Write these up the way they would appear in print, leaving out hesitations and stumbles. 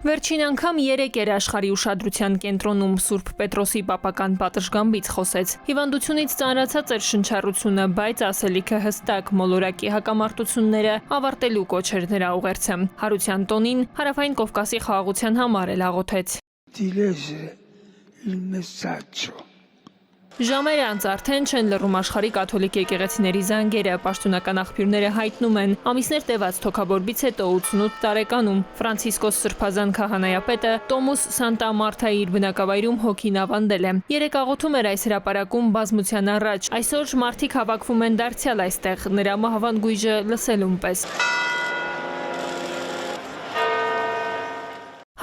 Վերջին անգամ 3 էր աշխարհի ուշադրության կենտրոնում Սուրբ Պետրոսի պապական պատշգամբից խոսեց։ Հիվանդությունից ծանրացած էր շնչառությունը, բայց ասելիքը հստակ մոլորակի հակամարտությունները ավարտելու կոչ էր նրա ուղերձը։ Հարության տոնին Հարավային Կովկասի խաղաղության համար էլ աղոթեց։ Ժամեր անց արդեն չեն լռում աշխարհի կաթոլիկ եկեղեցիների զանգերը, պաշտոնական աղբյուրները հայտնում են, ամիսներ տևած թոքաբորբից հետո 88 տարեկանում Ֆրանցիսկոս Սրբազան քահանայապետը Տոմուս Սանտա Մարթայի իր բնակավայրում հոգին ավանդել է։ Երեք աղոթում էր այս հրապարակում բազմության առաջ, այսօր մարդիկ հավաքվում են դարձյալ այստեղ, նրա մահվան գույժը լսելուն պես։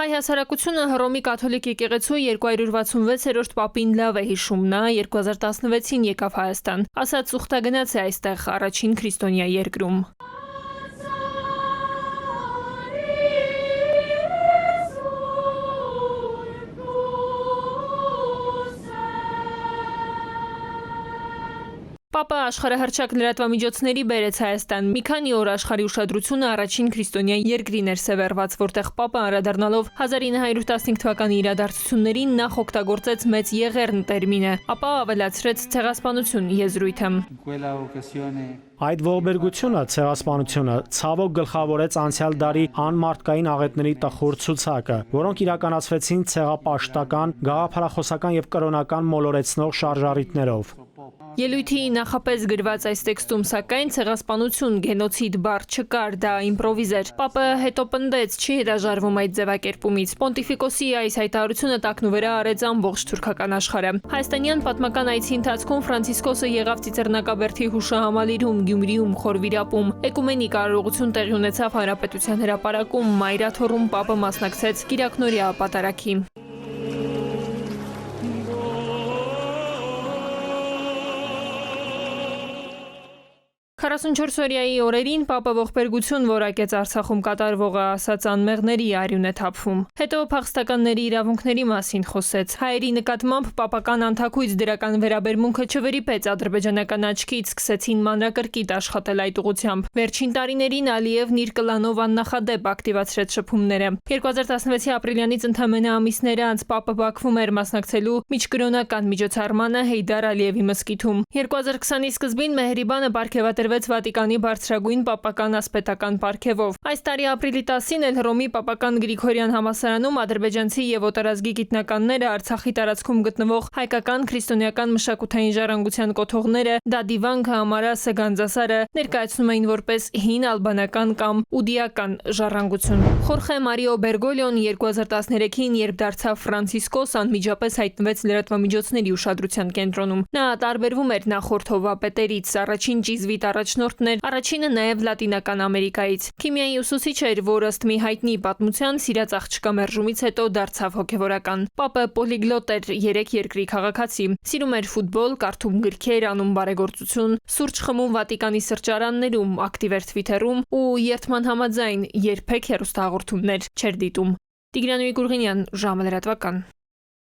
Հայ հասարակությունը Հռոմի կաթոլիկ եկեղեցու 266-րդ պապին լավ է հիշում, նա 2016-ին եկավ Հայաստան, ասաց ուխտագնաց է այստեղ առաջին քրիստոնյա երկրում։ Պապը աշխարհահռչակ լրատվամիջոցների բերեց Հայաստան։ Մի քանի օր աշխարհի ուշադրությունը առաջին քրիստոնյա երկրին էր սևեռված, որտեղ Պապը անդրադառնալով 1915 թվականի իրադարձություններին նախ օգտագործեց մեծ եղեռն տերմինը, ապա ավելացրեց ցեղասպանություն եզրույթը։ Այդ ողբերգությունը, ցեղասպանությունը, ցավոք գլխավորեց անցյալ դարի անմարդկային աղետների տխուր ցուցակը, որոնք իրականացվեցին ցեղապաշտական, գաղափարախոսական եւ կրոնական մոլորեցնող շարժառիթներով։ Ելույթի նախապես գրված այս տեքստում, սակայն ցեղասպանություն, գենոցիդ բառ չկար, դա իմպրովիզ էր։ Պապը հետո պնդեց, չի հրաժարվում այդ ձևակերպումից։ Պոնտիֆիկոսի այս հայտարարությունը տակնուվրա արեց ամբողջ թուրքական աշխարհը։ Հայաստանյան պատմական այցի ընթացքում Ֆրանցիսկոսը եղավ Ծիծեռնակաբերդի հուշահամալիրում, Գյումրիում, Խորվիրապում։ Էկումենիկ արարողություն տեղի ունեցավ Հանրապետության հրապարակում, Մայրաթոռում Պապը մասնակցեց Կիրակնօրյա պատարագի։ 44-օրյայի օրերին Պապը ողբերգություն որակեց Արցախում կատարվողը, ասաց անմեղների արյուն է թափվում։ Հետո փախստականների իրավունքների մասին խոսեց։ Հայերի նկատմամբ պապական անթաքույց դրական վերաբերմունքը չվրիպեց ադրբեջանական աչքից, սկսեցին մանրակրկիտ աշխատել այդ ուղղությամբ։ Վերջին տարիներին Ալիևն իր կլանով աննախադեպ ակտիվացրեց շփումները։ 2016-ի ապրիլյանից ընդամենը ամիսներ անց Պապը Բաքվում էր մասնակցելու միջկրոնական միջոցառմանը Հեյդար Ալիևի մզկիթում։ 2020-ի սկզբին Մեհրիբանը պարգևատրվեց Վատիկանի բարձրագույն պապական ասպետական պարգևով։ Այս տարի ապրիլի 10-ին էլ Հռոմի պապական Գրիգորյան համալսարանում ադրբեջանցի եւ օտարազգի գիտնականները Արցախի տարածքում գտնվող հայկական քրիստոնեական մշակութային ժառանգության կոթողները Դադիվանքը, Ամարասը, Գանձասարը ներկայացնում էին որպես հին ալբանական կամ ուդիական ժառանգություն։ Խորխե Մարիո Բերգոլիոն 2013-ին, երբ դարձավ Ֆրանցիսկոս, անմիջապես հայտնվեց լրատվամիջոցների ուշադրության կենտրոնում։ Նա տարբերվում էր նախորդ հովվապետերից, առաջին ճիզվիտ առաջնորդն էր, առաջինը նաև Լատինական Ամերիկայից։ Քիմիայի ուսուցիչ էր, որ ըստ մի հայտնի պատմության սիրած աղջկա մերժումից հետո դարձավ հոգևորական։ Պապը պոլիգլոտ էր, 3 երկրի քաղաքացի։ Սիրում էր ֆուտբոլ, կարդում գրքեր, անում բարեգործություն, սուրճ խմում Վատիկանի սրճարաններում, ակտիվ էր Թվիթերում ու երթման համաձայն երբեք հեռուստահաղորդումներ չէր դիտում։ Տիգրան Ուրգենյան, ժամը լրատվական։